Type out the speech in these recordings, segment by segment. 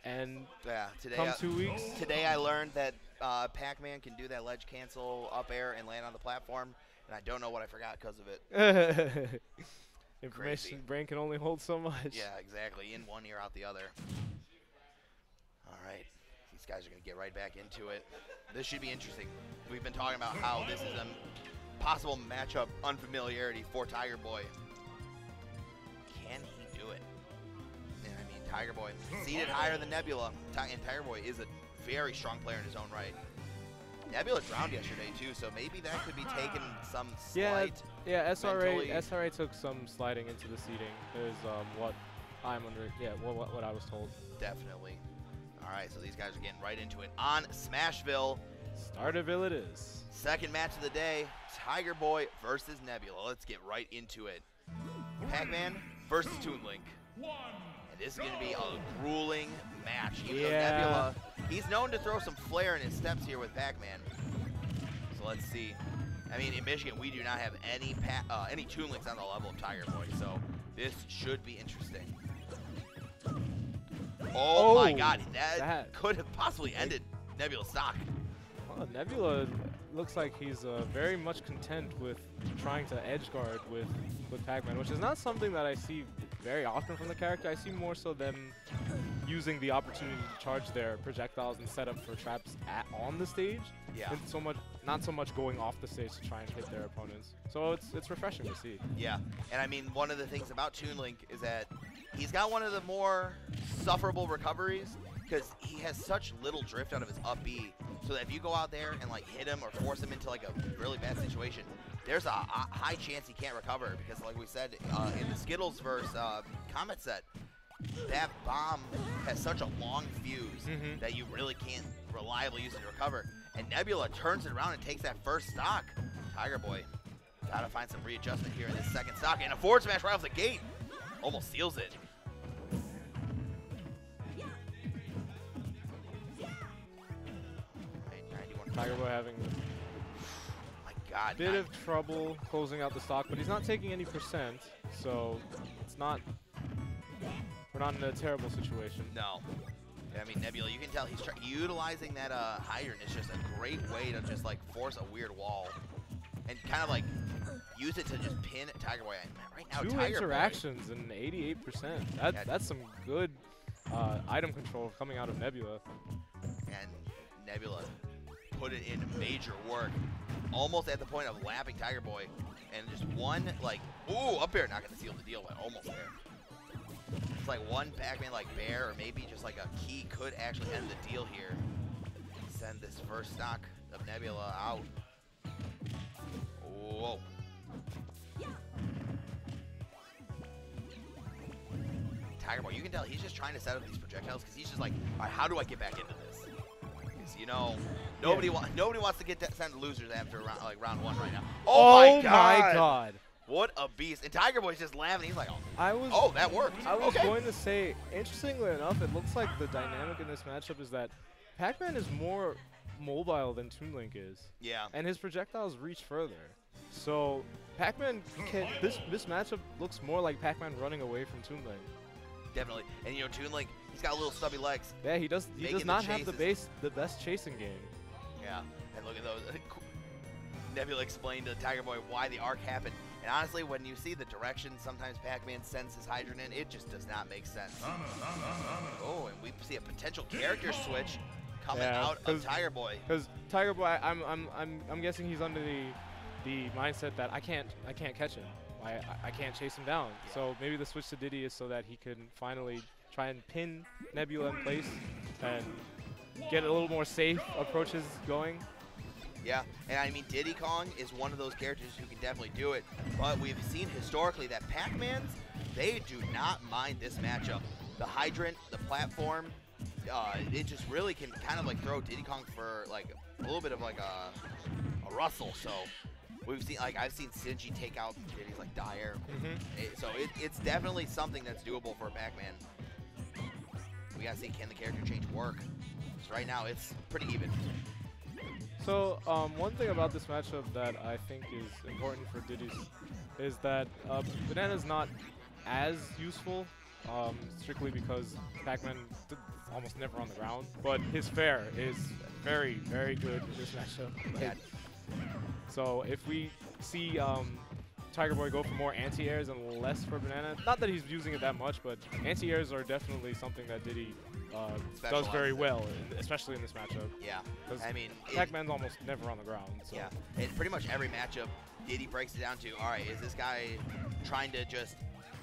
and Yeah, today, come 2 weeks. today I learned that Pac-Man can do that ledge cancel up air and land on the platform, and I don't know what I forgot because of it. Information Crazy. brain can only hold so much. Yeah, exactly. In one ear, out the other. All right. These guys are going to get right back into it. This should be interesting. We've been talking about how this is a possible matchup unfamiliarity for Tigerboi. Can he do it? And I mean, Tigerboi seated higher than Nebula, and Tigerboi is a very strong player in his own right. Nebula drowned yesterday too, so maybe that could be taken some slight. Yeah, mentally. SRA took some sliding into the seating. Is what I'm under. Yeah, what I was told. Definitely. All right, so these guys are getting right into it on Smashville. Starterville it is. Second match of the day, Tigerboi versus Nebula. Let's get right into it. Pac-Man versus Toon Link. And this is going to be a grueling match. Even though Nebula, he's known to throw some flair in his steps here with Pac-Man. So let's see. I mean, in Michigan, we do not have any Toon Links on the level of Tigerboi, so this should be interesting. Oh my God, that could have possibly ended Nebula's stock. Well, Nebula looks like he's very much content with trying to edge guard with Pac-Man, which is not something that I see very often from the character. I see more so them using the opportunity to charge their projectiles and set up for traps on the stage. Yeah. And not so much going off the stage to try and hit their opponents. So it's refreshing to see. Yeah, and I mean, one of the things about Toon Link is that he's got one of the more sufferable recoveries because he has such little drift out of his up B, so that if you go out there and like hit him or force him into like a really bad situation, there's a high chance he can't recover because, like we said in the Skittles versus Comet set, that bomb has such a long fuse that you really can't reliably use it to recover. And Nebula turns it around and takes that first stock. Tigerboi gotta find some readjustment here in this second stock, and a forward smash right off the gate almost seals it. Tigerboi having a bit of trouble closing out the stock, but he's not taking any %, so it's not. We're not in a terrible situation. No. I mean, Nebula, you can tell he's utilizing that hydrant is just a great way to just like force a weird wall and kind of like use it to just pin Tigerboi. Right now, Two interactions and 88%. That's some good item control coming out of Nebula. And Nebula put it in major work, almost at the point of lapping Tigerboi, and just one like, ooh, up air, not gonna seal the deal, but almost there. It's like one Pac-Man like bear, or maybe just like a key could actually end the deal here. Send this first stock of Nebula out. Whoa. Tigerboi, you can tell he's just trying to set up these projectiles because he's just like, all right, how do I get back into this? Because, you know, nobody wants to get sent to losers after round one right now. Oh my God. What a beast. And Tigerboi's just laughing. He's like, oh, that worked. I was going to say, interestingly enough, it looks like the dynamic in this matchup is that Pac-Man is more mobile than Toon Link is. Yeah. And his projectiles reach further. So Pac-Man can, this matchup looks more like Pac-Man running away from Toon Link. Definitely. And you know, Toon Link, he's got little stubby legs. Yeah, he does not have the best chasing game. Yeah. And look at those. Nebula explained to Tigerboi why the arc happened. And honestly, when you see the direction sometimes Pac-Man sends his hydrant in, it just does not make sense. Oh, and we see a potential character switch coming out of Tigerboi. Because Tigerboi, I'm guessing he's under the mindset that I can't catch him. I can't chase him down. Yeah. So maybe the switch to Diddy is so that he can finally try and pin Nebula in place and get a little more safe approaches going. Yeah, and I mean, Diddy Kong is one of those characters who can definitely do it, but we've seen historically that Pac-Mans, they do not mind this matchup. The hydrant, the platform, it just really can kind of like throw Diddy Kong for like a little bit of like a rustle. So we've seen, like I've seen Sinji take out Diddy's like dire. So it's definitely something that's doable for Pac-Man. We gotta see, can the character change work? So right now it's pretty even. So one thing about this matchup that I think is important for Diddy's is that Banana's not as useful, strictly because Pac-Man almost never on the ground, but his fair is very, very good in this matchup. Yeah. So if we see Tigerboi go for more anti-airs and less for banana, not that he's using it that much, but anti-airs are definitely something that Diddy does very well, especially in this matchup. Yeah, I mean, Pac-Man's almost never on the ground. So. Yeah, in pretty much every matchup, Diddy breaks it down to, all right, is this guy trying to just,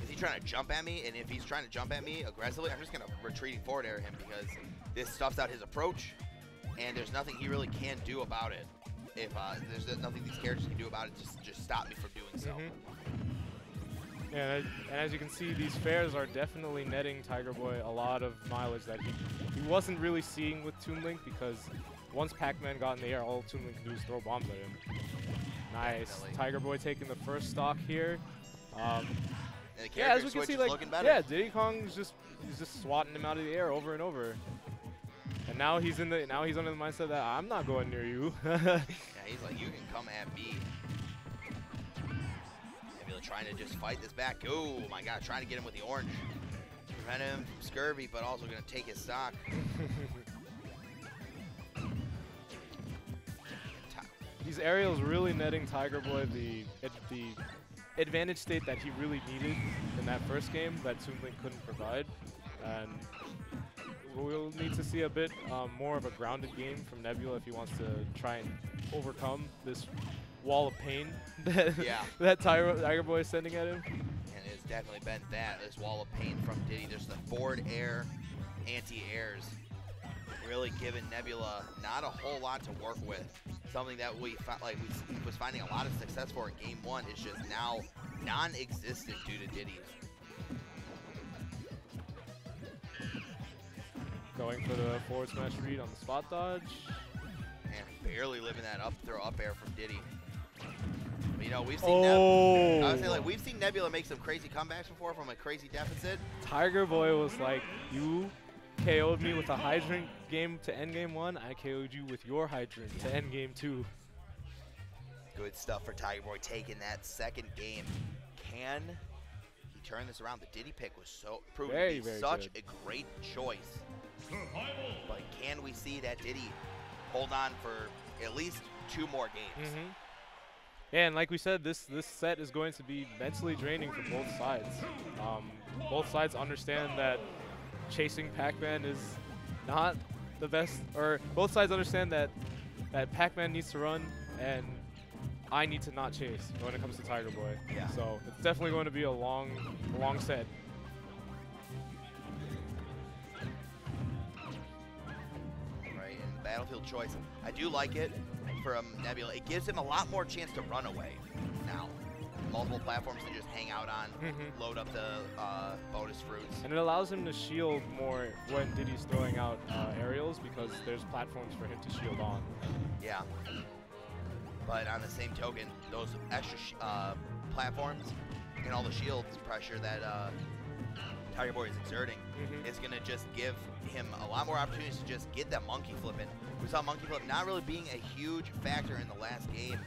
is he trying to jump at me? And if he's trying to jump at me aggressively, I'm just going to retreating forward air him because this stuffs out his approach, and there's nothing he really can do about it. If there's nothing these characters can do about it, just stop me from doing so. Yeah, and as you can see, these fairs are definitely netting Tigerboi a lot of mileage that he wasn't really seeing with Toon Link, because once Pac-Man got in the air, all Toon Link can do is throw bombs at him. Nice. Tigerboi taking the first stock here. And the yeah, as we can see, like, looking better. yeah, Diddy Kong's just swatting him out of the air over and over. And now he's under the mindset that I'm not going near you. Yeah, he's like, you can come at me. Nebula trying to just fight this back. Oh my God, trying to get him with the orange. Prevent him from scurvy, but also going to take his stock. These aerials really netting Tigerboi the advantage state that he really needed in that first game that Toon Link couldn't provide. And we'll need to see a bit more of a grounded game from Nebula if he wants to try and overcome this wall of pain that, that Tigerboi is sending at him. And it's definitely been that, this wall of pain from Diddy. There's the forward air, anti-airs, really giving Nebula not a whole lot to work with. Something that we was finding a lot of success for in Game 1 is just now non-existent due to Diddy's. Going for the forward smash read on the spot dodge. And barely living that up throw up air from Diddy. But, you know, we've seen I would say, like, we've seen Nebula make some crazy comebacks before from a crazy deficit. Tigerboi was like, you KO'd me with a hydrant game to end game 1. I KO'd you with your hydrant to end game 2. Good stuff for Tigerboi taking that second game. Can he turn this around? The Diddy pick was proved to be such a great choice. But can we see that Diddy hold on for at least 2 more games? Yeah, and like we said, this set is going to be mentally draining for both sides. Both sides understand that chasing Pac-Man is not the best, or both sides understand that Pac-Man needs to run and I need to not chase when it comes to Tigerboi. Yeah. So it's definitely going to be a long set. Right, and battlefield choice. I do like it from Nebula. It gives him a lot more chance to run away now. Multiple platforms to just hang out on, load up the bonus fruits. And it allows him to shield more when Diddy's throwing out aerials, because there's platforms for him to shield on. Yeah. But on the same token, those extra platforms and all the shields pressure that Tigerboi is exerting is going to just give him a lot more opportunities to just get that monkey flip in. We saw monkey flip not really being a huge factor in the last game,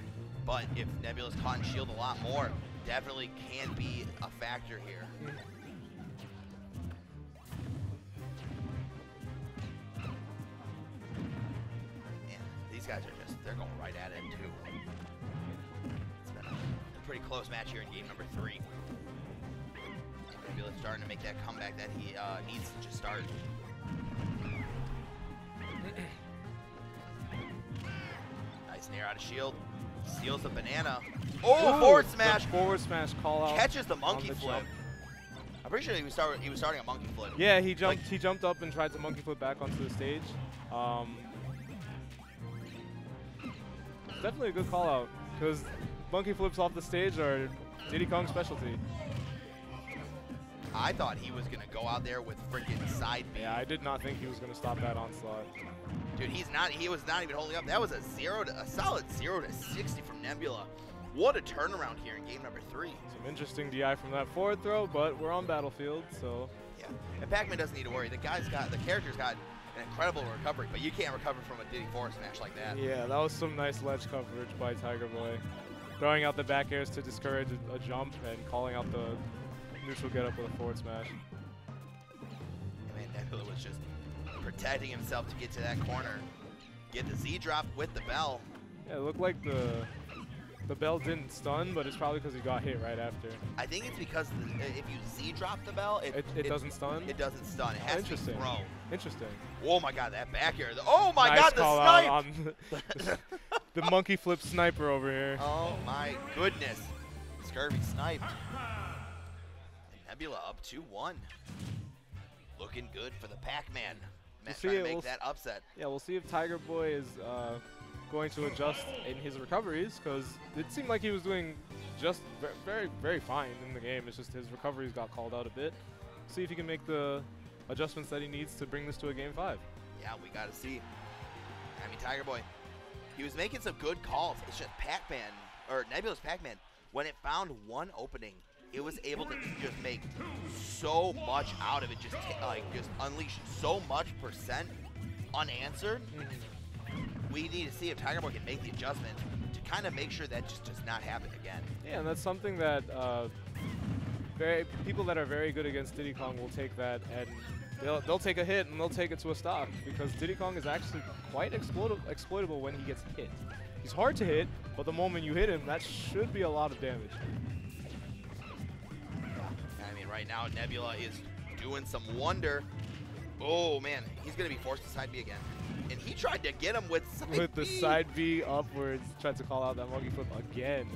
but if Nebula's caught in shield a lot more, definitely can be a factor here. And these guys are they're going right at it too. It's been a pretty close match here in game number 3. Nebula's starting to make that comeback that he needs to just start. Nice nair out of shield. Steals the banana. Oh, forward smash! Forward smash call out. Catches the monkey flip. I'm pretty sure he was starting a monkey flip. Yeah, he jumped. He jumped up and tried to monkey flip back onto the stage. Definitely a good call out, because monkey flips off the stage are Diddy Kong's specialty. I thought he was gonna go out there with freaking side B. Yeah, I did not think he was gonna stop that onslaught. Dude, he was not even holding up. That was a solid 0 to 60 from Nebula. What a turnaround here in game number 3. Some interesting DI from that forward throw, but we're on battlefield, so. Yeah, and Pac-Man doesn't need to worry. The character's got an incredible recovery, but you can't recover from a Diddy forward smash like that. Yeah, that was some nice ledge coverage by Tigerboi. Throwing out the back airs to discourage a jump and calling out the neutral get up with a forward smash. I mean, Nebula was just protecting himself to get to that corner. Get the Z drop with the bell. Yeah, it looked like the bell didn't stun, but it's probably because he got hit right after. I think it's because if you Z drop the bell, it doesn't stun? It doesn't stun. It has to be thrown. Interesting. Oh my god, that back air. Oh my nice god, the call snipe! out on the monkey flip sniper over here. Oh my goodness. Scurvy sniped. Nebula up 2-1. Looking good for the Pac-Man. Trying to make that upset. Yeah, we'll see if Tigerboi is going to adjust in his recoveries, because it seemed like he was doing just very, very fine in the game. It's just his recoveries got called out a bit. See if he can make the adjustments that he needs to bring this to a Game 5. Yeah, we got to see. I mean, Tigerboi, he was making some good calls. It's just Pac-Man, or Nebula's Pac-Man, when it found one opening, it was able to just make so much out of it, just unleash so much percent unanswered. We need to see if Tigerboi can make the adjustment to kind of make sure that just does not happen again. Yeah, and that's something that people that are very good against Diddy Kong will take that, and they'll take a hit and they'll take it to a stock, because Diddy Kong is actually quite exploitable when he gets hit. He's hard to hit, but the moment you hit him, that should be a lot of damage. I mean, right now, Nebula is doing some wonder. Oh, man, he's going to be forced to side B again. And he tried to get him with side B. With the side B upwards, tried to call out that monkey flip again.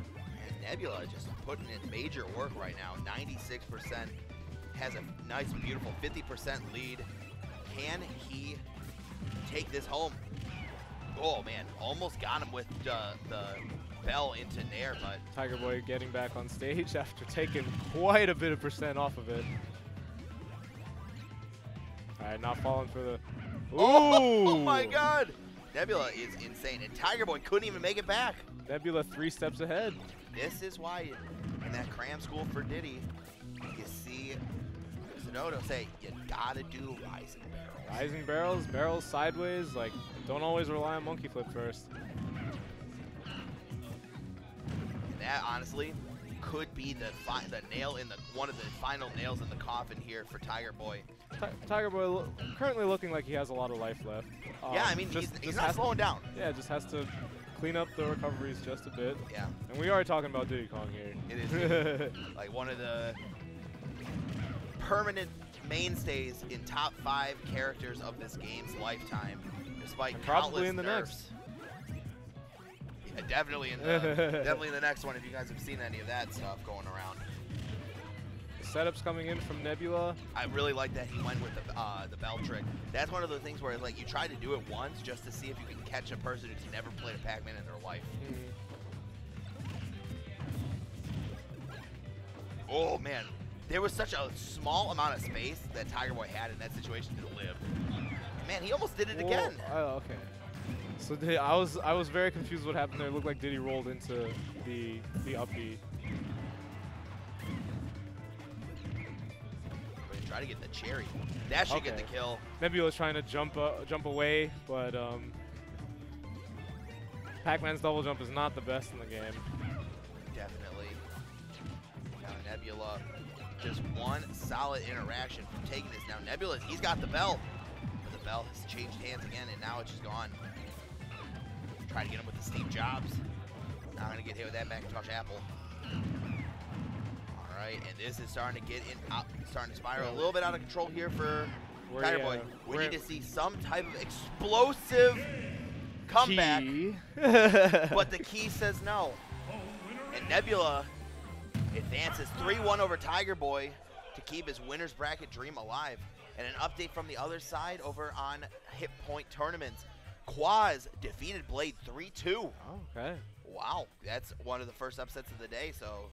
And Nebula just putting in major work right now. 96%. Has a nice, beautiful 50% lead. Can he take this home? Oh, man, almost got him with the bell into Nair, but Tigerboi getting back on stage after taking quite a bit of percent off of it. All right, not falling for the... Ooh! Oh my god! Nebula is insane, and Tigerboi couldn't even make it back. Nebula 3 steps ahead. This is why in that cram school for Diddy, you see Sonoto say, you gotta do rising barrels. Rising barrels, barrels sideways, like, don't always rely on monkey flip first. And that, honestly, could be the nail in one of the final nails in the coffin here for Tigerboi. Tigerboi currently looking like he has a lot of life left. Yeah, I mean, he's not slowing down. Yeah, just has to clean up the recoveries just a bit. Yeah. And we are talking about Diddy Kong here. It is like one of the permanent mainstays in top 5 characters of this game's lifetime, despite probably in the nerfs. next. Yeah, definitely in the next one, if you guys have seen any of that stuff going around. Setups coming in from Nebula. I really like that he went with the bell trick. That's one of the things where it's like you try to do it once just to see if you can catch a person who's never played a Pac-Man in their life. Oh man, there was such a small amount of space that Tigerboi had in that situation to live. Man, he almost did it again. Oh, okay. So I was very confused what happened there. It looked like Diddy rolled into the up B. Try to get the cherry. That should get the kill. Nebula's trying to jump away, but Pac-Man's double jump is not the best in the game. Definitely. Now Nebula, just one solid interaction from taking this. Now Nebula, he's got the bell. But the bell has changed hands again, and now it's just gone. Try to get him with the Steve Jobs. Not gonna get hit with that Macintosh Apple. Right, and this is starting to starting to spiral a little bit out of control here for Tigerboi. We need to see some type of explosive comeback, but the key says no. And Nebula advances 3-1 over Tigerboi to keep his winner's bracket dream alive. And an update from the other side over on Hit Point Tournaments. Quaz defeated Blade 3-2. Oh, okay. Wow, that's one of the first upsets of the day, so